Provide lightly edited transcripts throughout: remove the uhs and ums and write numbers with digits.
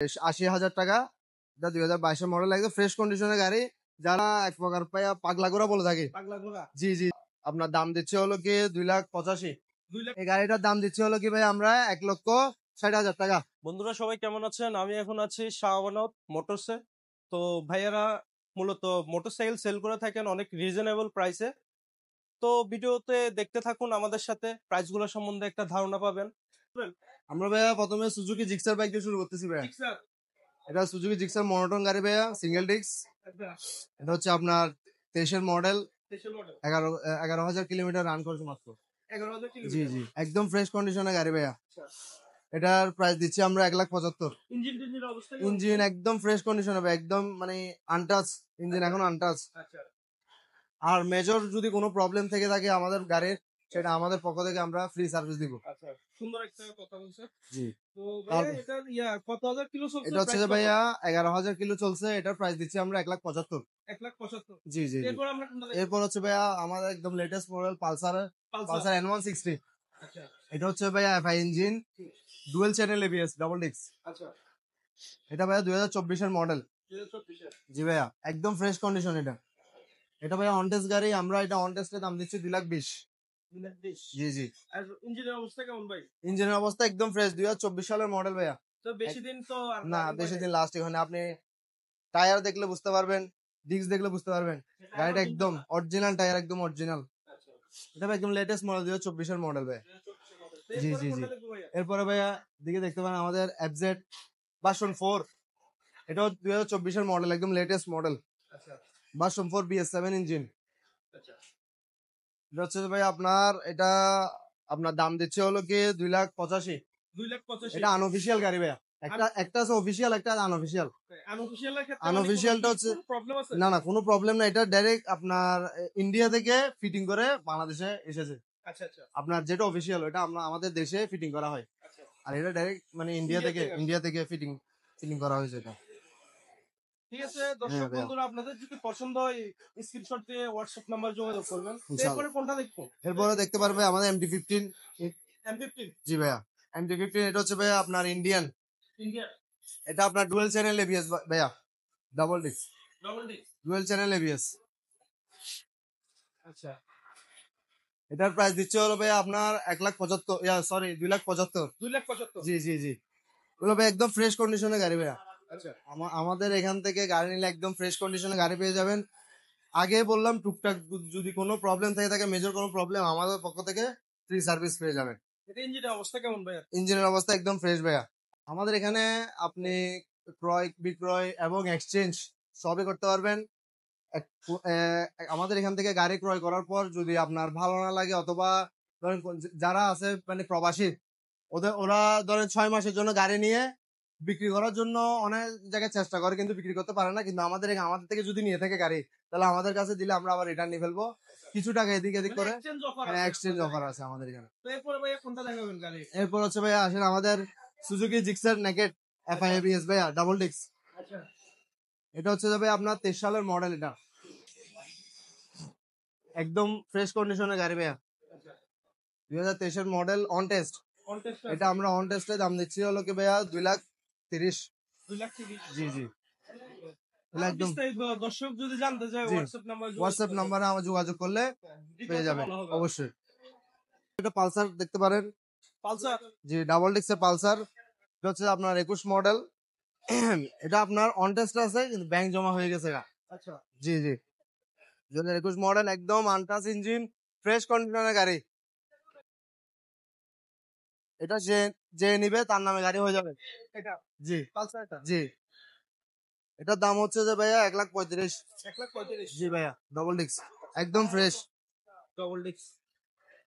80,000 টাকা। এটা 2022-এর মডেল, একদম ফ্রেশ কন্ডিশনের গাড়ি। যারা এক প্রকার পাইয়া পাগলা ঘোড়া বলে থাকে। জি জি। আপনার দাম দিচ্ছে হলো কি 2,85,000। এই গাড়িটার দাম দিচ্ছে হলো কি ভাই আমরা 1,60,000 টাকা। বন্ধুরা সবাই কেমন আছেন? আমি এখন আছি শাহবানত মোটরসে। তো ভাইয়ারা মূলত মোটরসাইকেল সেল করে থাকেন অনেক রিজনেবল প্রাইসে। তো ভিডিওতে দেখতে থাকুন, আমাদের সাথে প্রাইসগুলো সম্বন্ধে একটা ধারণা পাবেন। আমরা ভাইয়া প্রথমে সুজুকি জিক্সার বাইক দিয়ে শুরু করতেছি ভাইয়া। এটা সুজুকি জিক্সার মনোটন গাড়ি ভাইয়া, সিঙ্গেল ডিস্ক। এটা হচ্ছে আপনার 23-এর মডেল। 11,000 কিলোমিটার রান করেছে মাত্র। জি জি, একদম ফ্রেশ কন্ডিশনের গাড়ি ভাইয়া। এটার প্রাইস দিচ্ছি আমরা 1,75,000। ইঞ্জিন একদম ফ্রেশ কন্ডিশনে ভাই, একদম মানে আনটাচ ইঞ্জিন, এখন আনটাচ। আর মেজর যদি কোনো প্রবলেম থেকে থাকে আমাদের গাড়ির, সেটা আমাদের পক্ষ থেকে আমরা ফ্রি সার্ভিস দিব। আচ্ছা, সুন্দর একটা কথা বলছে। জি। তো ভাইয়া এটা কত হাজার কিলো চলছে? এটা হচ্ছে যে ভাইয়া 11,000 কিলো চলছে। এটার প্রাইস দিচ্ছি আমরা 1,75,000। 1,75,000। জি জি। এরপর হচ্ছে ভাইয়া আমাদের একদম লেটেস্ট মডেল পালসার N160। আচ্ছা এটা হচ্ছে ভাইয়া FI engine, dual channel ABS, double disc. আচ্ছা। এটা ভাইয়া 2024-এর মডেল। 2024 জি ভাইয়া, একদম ফ্রেশ কন্ডিশন এটা। এটা ভাইয়া অন টেস্ট গাড়ি, আমরা এটা অন টেস্টের দাম দিচ্ছি 2,20,000। 2,20,000। জি জি। আর ইঞ্জিনের অবস্থা কেমন ভাই? ইঞ্জিনের অবস্থা একদম ফ্রেশ, 2024 সালের মডেল ভাইয়া। তো বেশি দিন তো আর না, বেশি দিন লাস্টিং হয় না। আপনি টায়ার দেখলে বুঝতে পারবেন, ডিস্ক দেখলে বুঝতে পারবেন। গাড়িটা একদম অরিজিনাল টায়ার, একদম অরিজিনাল। এটা ভাই একদম লেটেস্ট মডেল, 2024-এর মডেল ভাই। জি জি জি। এরপরে ভাইয়া দিকে দেখতে পারেন আমাদের এফজেড ভার্সন 4। এটাও 2024-এর মডেল, একদম latest model. Version 4 BS7 engine. এটা হচ্ছে ভাই আপনার, এটা আপনার দাম দিচ্ছে হলো কি 2,85,000। 2,85,000। এটা আনঅফিসিয়াল গাড়ি ভাইয়া। একটা আছে অফিসিয়াল, একটা আনঅফিসিয়াল। আনঅফিসিয়ালটা হচ্ছে প্রবলেম আছে? না না, কোনো প্রবলেম না। এটা ডাইরেক্ট আপনার ইন্ডিয়া থেকে ফিটিং করে বাংলাদেশে এসেছে। আচ্ছা আচ্ছা। আপনার যেটা অফিসিয়াল ওটা আমরা আমাদের দেশে ফিটিং করা হয়। আর এটা ডাইরেক্ট মানে ইন্ডিয়া থেকে ফিটিং করা হয়েছে এটা। ঠিক আছে দর্শক বন্ধুরা, আপনাদের যদি পছন্দ হয় স্ক্রিনশট দিয়ে হোয়াটসঅ্যাপ নাম্বার যোগাযোগ করবেন। এরপরে কোনটা দেখবো? এরপরে দেখতে পারবে আমাদের MT-15। M15। জি ভাইয়া, MT-15 এটা হচ্ছে ভাইয়া আপনার ইন্ডিয়ান। এটা আপনার ডুয়েল চ্যানেল এবিএস ভাইয়া, double disc, dual channel ABS. আচ্ছা। এটার প্রাইস দিচ্ছে হলো ভাইয়া আপনার 1,75,000, সরি 2,75,000। 2,75,000। জি জি জি। ওগুলো ভাই একদম ফ্রেশ কন্ডিশনের গাড়ি ভাইয়া। আচ্ছা। আমাদের এখান থেকে গাড়ি নিলে একদম ফ্রেশ কন্ডিশনে গাড়ি পেয়ে যাবেন। আগে বললাম টুকটাক যদি কোনো প্রবলেম থেকে থাকে, মেজর কোনো প্রবলেম, আমাদের পক্ষ থেকে ফ্রি সার্ভিস পেয়ে যাবেন। এটা ইঞ্জিনের অবস্থা কেমন ভাইয়া? ইঞ্জিনের অবস্থা একদম ফ্রেশ ভাইয়া। আমাদের এখানে আপনি ক্রয় বিক্রয় এবং এক্সচেঞ্জ সবই করতে পারবেন। আমাদের এখান থেকে গাড়ি ক্রয় করার পর যদি আপনার ভালো না লাগে, অথবা ধরেন যারা আছে মানে প্রবাসী, ওরা ধরেন 6 মাসের জন্য গাড়ি নিয়ে বিক্রি করার জন্য অনেক জায়গায় চেষ্টা করে, কিন্তু বিক্রি করতে পারে না। কিন্তু আমাদের থেকে যদি নিয়ে থাকে গাড়ি, তাহলে আমাদের কাছে দিলে আমরা আবার রিটার্ন নিয়ে ফেলবো। কিছু টাকা এদিক এদিক করে এক্সচেঞ্জ অফার আছে আমাদের এখানে। এরপর হচ্ছে ভাইয়া আসেন আমাদের Suzuki Gixxer naked FI ABS ভাইয়া, ডাবল ডিস্ক। এটা হচ্ছে যাবে আপনার 23 সালের মডেল। এটা একদম ফ্রেশ কন্ডিশনের গাড়ি ভাইয়া, 2023-এর মডেল, অন টেস্ট। এটা আমরা অন টেস্টে দাম দিচ্ছি হলো কি ভাইয়া 2,30,000। 2,30,000। জি জি। একদম দর্শক যদি জানতে চায় হোয়াটসঅ্যাপ নাম্বারে আমার যোগাযোগ করলে পেয়ে যাবেন অবশ্যই। এটা পালসার দেখতে পারেন, পালসার। জি, ডাবল ডিস্কের পালসার। এটা হচ্ছে আপনার 21 মডেল। এটা আপনার অন টেস্ট আছে, কিন্তু ব্যাংক জমা হয়ে গেছে। আচ্ছা। জি জি। 2021 মডেল, একদম আনটাচ ইঞ্জিন, ফ্রেশ কন্ডিশনের গাড়ি। এটা যে নিবে তার নামে গাড়ি হয়ে যাবে এটা। জি পালসারটা। জি। এটার দাম হচ্ছে যে ভাইয়া 1,35,000। 1,35,000। জি ভাইয়া, ডাবল ডিস্ক, একদম ফ্রেশ। Double disc.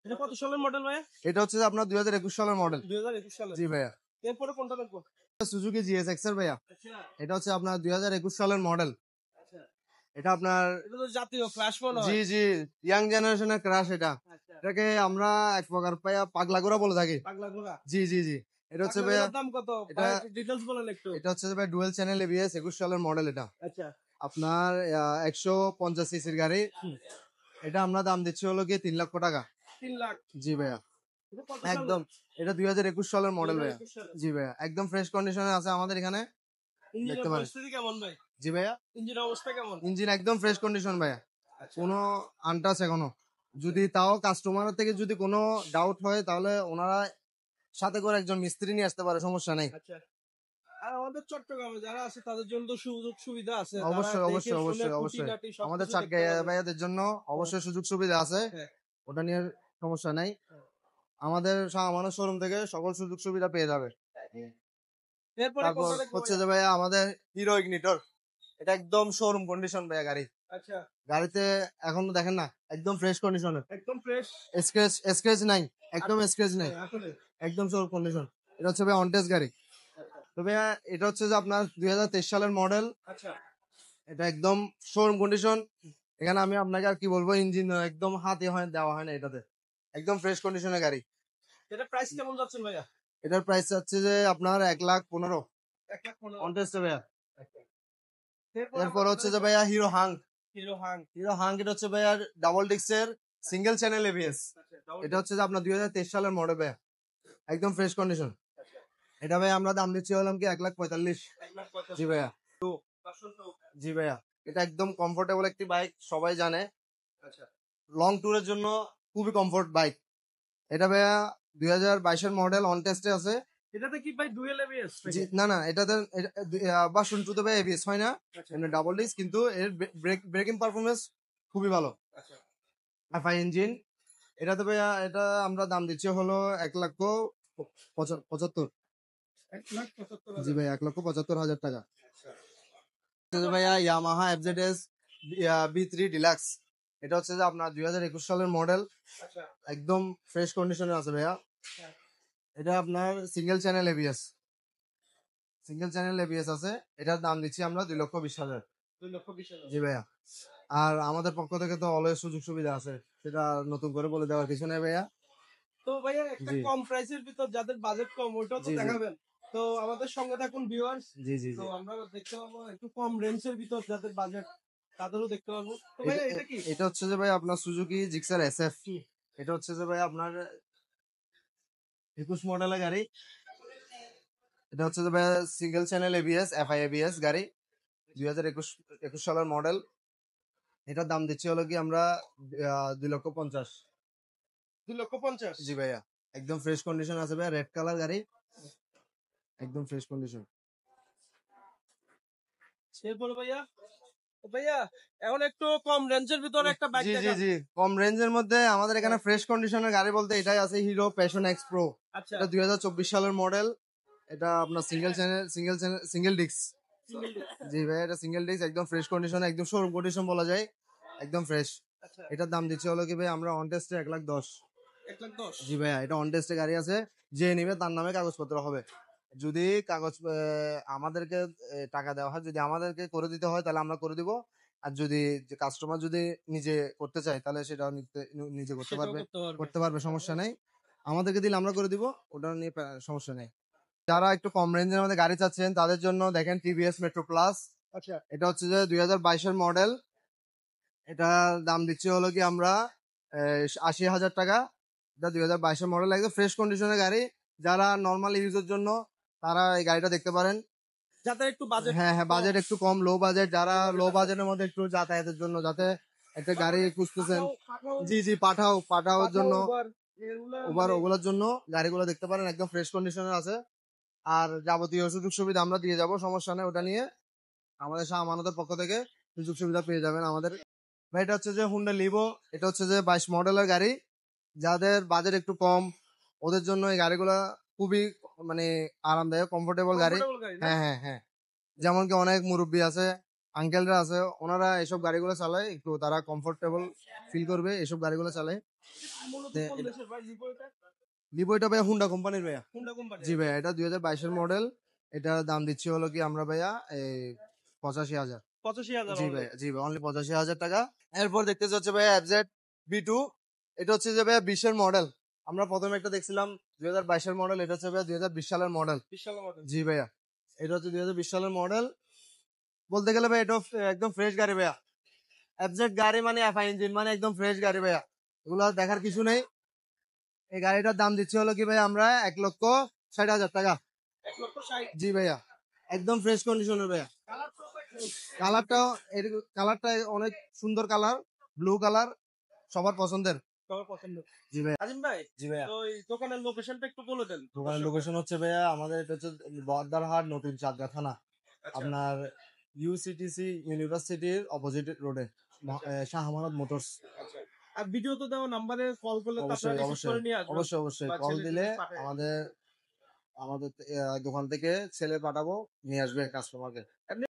এটা কত সালের মডেল ভাইয়া? এটা হচ্ছে আপনার 2021 সালের মডেল। 2021 সালের। জি ভাইয়া। এরপরে কোনটা দেখবো? সুজুকি জিএসএক্স ভাইয়া। আচ্ছা। এটা হচ্ছে আপনার 2021 সালের মডেল। আচ্ছা। এটা আপনার, এটা তো জাতীয় ক্লাস মনে হয়। জি জি, ইয়াং জেনারেশনের ক্রাশ এটা। আচ্ছা। এটাকে আমরা এক প্রকার পাইয়া পাগলা ঘোড়া বলে থাকি। পাগলা ঘোড়া। জি জি জি। এটা হচ্ছে ভাইয়া, দাম কত? এটা ডিটেইলস বলেন একটু। এটা হচ্ছে ভাই ডুয়েল চ্যানেল এবিএস 21 সালের মডেল। এটা আচ্ছা। আপনার 150 সিসির গাড়ি। এটা আমরা দাম দিচ্ছি হলো কি 3 লক্ষ টাকা। 3 লাখ। জি ভাইয়া, একদম। এটা 2021 সালের মডেল ভাইয়া। জি ভাইয়া, একদম ফ্রেশ কন্ডিশনে আছে আমাদের এখানে। ইঞ্জিনের দেখতে পারেন। পরিস্থিতি কেমন ভাই? জি ভাইয়া, ইঞ্জিনের অবস্থা কেমন? ইঞ্জিন একদম ফ্রেশ কন্ডিশন ভাইয়া, আচ্ছা কোনো আনটাচ এখনো। যদি তাও কাস্টমার থেকে যদি কোনো ডাউট হয় তাহলে ওনারা সাথে করে একজন মিস্ত্রি নিয়ে আসতে পারে, সমস্যা নেই। আচ্ছা। আর আমাদের চট্টগ্রামে যারা আছে তাদের জন্য তো সুযোগ সুবিধা আছে। তারা অবশ্যই দেখে অবশ্যই শুনে অবশ্যই অবশ্যই খুঁটিনাটি আমাদের সবকিছু চাট দেখতে পারবে। ভাইয়াদের জন্য অবশ্যই সুযোগ সুবিধা আছে, হ্যাঁ। ওটা নিয়ে সমস্যা নাই। হ্যাঁ। আমাদের আমাদের শোরুম থেকে সকল সুযোগ সুবিধা পেয়ে যাবে। এরপরে তারপর কোনটা দেখবো হচ্ছে ভাইয়া? যে ভাইয়া আমাদের হিরো ইগনিটর, এটা একদম শোরুম কন্ডিশন ভাইয়া গাড়ি। আচ্ছা গাড়িতে এখন তো দেখেন না, একদম ফ্রেশ কন্ডিশনের, একদম ফ্রেশ। স্ক্র্যাচ স্ক্র্যাচ নাই, একদম স্ক্র্যাচ নাই, আসলে একদম শোরুম কন্ডিশন। এটা হচ্ছে ভাই অনটেস্ট গাড়ি। তো ভাইয়া এটা হচ্ছে যে আপনার 2023 সালের মডেল, আচ্ছা এটা একদম শোরুম কন্ডিশন। এখানে আমি আপনাকে আর কি বলবো, ইঞ্জিন একদম হাতে হয় দেওয়া হয় না এটাতে, একদম ফ্রেশ কন্ডিশনের গাড়ি। এটা প্রাইস কেমন যাচ্ছেন ভাইয়া? এটার প্রাইস হচ্ছে যে আপনার 1,15,000 1,15,000। অনটেস্টে ভাইয়া। এরপর এরপর হচ্ছে যে ভাইয়া hero Hang. Hero Hang. Hero Hang এটা হচ্ছে ভাইয়া ডাবল ডিক্সের সিঙ্গেল চ্যানেল এবিএস। এটা হচ্ছে যে আপনার 2023 সালের মডেল ভাইয়া, একদম ফ্রেশ কন্ডিশন। এটা ভাই আমরা দাম দিচ্ছি হলাম কি 1,45,000। জি ভাইয়া, জি ভাইয়া, এটা একদম কমফোর্টেবল একটি বাইক, সবাই জানে আচ্ছা লং ট্যুরের জন্য খুবই কমফোর্ট বাইক। এটা ভাইয়া 2022 মডেল, অন টেস্টে আছে। এটাতে কি ভাই ডুয়েল এবিএস? জি না না, এটাতে ভার্সন 2 তে ভাই এবিএস হয় না, আচ্ছা এমনি ডাবল ডিস্ক, কিন্তু এর ব্রেকিং পারফরমেন্স খুবই ভালো। আচ্ছা এফআই ইঞ্জিন। এটাতে ভাইয়া এটা আমরা দাম দিচ্ছি হলো 1,75,000। 1,75,000। জি ভাই, 1,75,000 টাকা। আচ্ছা হচ্ছে যে ভাইয়া ইয়ামাহা এফজেডএস বি3 ডিলাক্স। এটা হচ্ছে যে আপনার 2021 সালের মডেল, আচ্ছা একদম ফ্রেশ কন্ডিশনে আছে ভাইয়া। হ্যাঁ। এটা আপনার single channel ABS, single channel ABS আছে। এটার দাম দিচ্ছি আমরা 2,20,000। 2,20,000। জি ভাইয়া, আর আমাদের পক্ষ থেকে তো অলওয়েজ সুযোগ সুবিধা আছে, সেটা নতুন করে বলে দেওয়ার কিছু নেই ভাইয়া। তো ভাইয়া একটা জি কম প্রাইসের ভিতর যাদের বাজেট কম ওইটাও তো জি জি দেখাবেন। তো আমাদের সঙ্গে থাকুন ভিউয়ার্স। জি জি তো জি আমরা দেখতে পাবো একটু কম রেঞ্জের ভিতর যাদের বাজেট তাদেরও দেখতে পাবো। তো ভাইয়া এটা কি? এটা হচ্ছে যে ভাই আপনার সুজুকি জিক্সার এসএফ। এটা হচ্ছে যে ভাই আপনার 21 মডেলের গাড়ি। এটা হচ্ছে যে ভাই single channel ABS FI ABS গাড়ি, 2021 সালের মডেল। এটার দাম দিচ্ছি হলো কি আমরা 2,50,000। 2,50,000। জি ভাইয়া, একদম ফ্রেশ কন্ডিশন আছে ভাইয়া, রেড কালার গাড়ি, একদম ফ্রেশ কন্ডিশন। এরপরে ভাইয়া ভাইয়া এখন একটু কম রেঞ্জের ভিতরে একটা বাইক জি জি দেখান। জি কম রেঞ্জের মধ্যে আমাদের এখানে ফ্রেশ কন্ডিশনের গাড়ি বলতে এটাই আছে, হিরো প্যাশন এক্স প্রো। আচ্ছা এটা 2024 সালের মডেল। এটা আপনার সিঙ্গেল ডিস্ক। জি ভাই, এটা সিঙ্গেল ডিস্ক, একদম ফ্রেশ কন্ডিশন, একদম শোরুম কন্ডিশন বলা যায়, একদম ফ্রেশ। আচ্ছা এটার দাম দিচ্ছে হলো কি ভাই আমরা অন টেস্টে 1,10,000। 1,10,000। জি ভাইয়া, এটা অন টেস্টে গাড়ি আছে, যে নিবে তার নামে কাগজপত্র হবে। যদি কাগজ আমাদেরকে টাকা দেওয়া হয়, যদি আমাদেরকে করে দিতে হয় তাহলে আমরা করে দিব। আর যদি কাস্টমার যদি নিজে করতে চায় তাহলে সেটা নিজে করতে সেটাও পারবে, করতে পারবে। সমস্যা নেই। আমাদেরকে দিলে আমরা করে দিব, ওটা নিয়ে সমস্যা নেই। যারা একটু কম রেঞ্জের মধ্যে গাড়ি চাচ্ছেন তাদের জন্য দেখেন টিভিএস মেট্রো প্লাস। আচ্ছা এটা হচ্ছে যে 2022 মডেল। এটা দাম দিচ্ছি হলো কি আমরা 80,000 টাকা। এটা 2022 মডেল, একদম ফ্রেশ কন্ডিশনের গাড়ি। যারা নর্মাল ইউজের জন্য তারা এই গাড়িটা দেখতে পারেন। যাদের একটু বাজেট হ্যাঁ হ্যাঁ, বাজেট একটু কম, লো বাজেট, যারা লো বাজেটের মধ্যে একটু যাতায়াতের জন্য, যাতে একটা গাড়ি খুঁজতেছেন। জি জি, পাঠাওর জন্য, ওগুলোর জন্য গাড়িগুলো দেখতে পারেন, একদম ফ্রেশ কন্ডিশনের আছে। আর যাবতীয় সুযোগ সুবিধা আমরা দিয়ে যাব, সমস্যা নেই। ওটা নিয়ে আমাদের আমানতের পক্ষ থেকে সুযোগ সুবিধা পেয়ে যাবেন আমাদের। ভাই এটা হচ্ছে যে হুন্ডা লিভো। এটা হচ্ছে যে 22 মডেলের গাড়ি। যাদের বাজেট একটু কম ওদের জন্য এই গাড়িগুলা খুবই মানে আরামদায়ক, কমফোর্টেবল গাড়ি। হ্যাঁ হ্যাঁ হ্যাঁ, যেমন কি অনেক মুরব্বী আছে, আঙ্কেলরা আছে, ওনারা এসব গাড়িগুলো চালায়, একটু তারা কমফোর্টেবল ফিল করবে এসব গাড়িগুলো চালায়। লিভো এটা ভাইয়া হুন্ডা কোম্পানির ভাইয়া। জি ভাইয়া, এটা 2022 মডেল। এটার দাম দিচ্ছি হলো কি আমরা ভাইয়া এই 85,000। 85,000। জি ভাই, জি ভাই, অনলি 85,000 টাকা। এরপর দেখতে হচ্ছে ভাইয়া এফজেড বি2। এটা হচ্ছে যে ভাইয়া 20 মডেল। আমরা প্রথমে একটা দেখছিলাম 2022 মডেল, এটা হচ্ছে ভাইয়া 2020 সালের মডেল। জি ভাইয়া, এটা হচ্ছে 2020 সালের মডেল। বলতে গেলে ভাই এটা একদম ফ্রেশ গাড়ি ভাইয়া। এফজেড গাড়ি মানে এফআই ইঞ্জিন মানে একদম ফ্রেশ গাড়ি ভাইয়া, এগুলো দেখার কিছু নেই। এই গাড়িটার দাম দিচ্ছি হলো কি ভাই আমরা 1,60,000 টাকা। 1,60,000। জি ভাইয়া, একদম ফ্রেশ কন্ডিশনের ভাইয়া। কালারটা অনেক সুন্দর কালার, ব্লু কালার, সবার পছন্দের। সবার পছন্দ। জি ভাইয়া। আজিম ভাই, জি ভাইয়া। তো এই দোকানের লোকেশনটা একটু বলে দেন। দোকানের লোকেশন হচ্ছে ভাইয়া আমাদের এটা হচ্ছে বহদ্দারহাট নতুন চাঁদগা থানা, আচ্ছা। আপনার ইউসিটিসি ইউনিভার্সিটির অপোজিট রোডে, শাহ আমানত মোটরস। আচ্ছা। আর ভিডিও তো দেওয়া নাম্বারে কল করলে তো আপনারা অবশ্যই রিসিভ করে নিয়ে আসবেন। অবশ্যই অবশ্যই বা কল ছেলে দিলে টেলে পাঠায়। আমাদের আমাদের দোকান থেকে ছেলে পাঠাবো, নিয়ে আসবে কাস্টমারকে। এমনি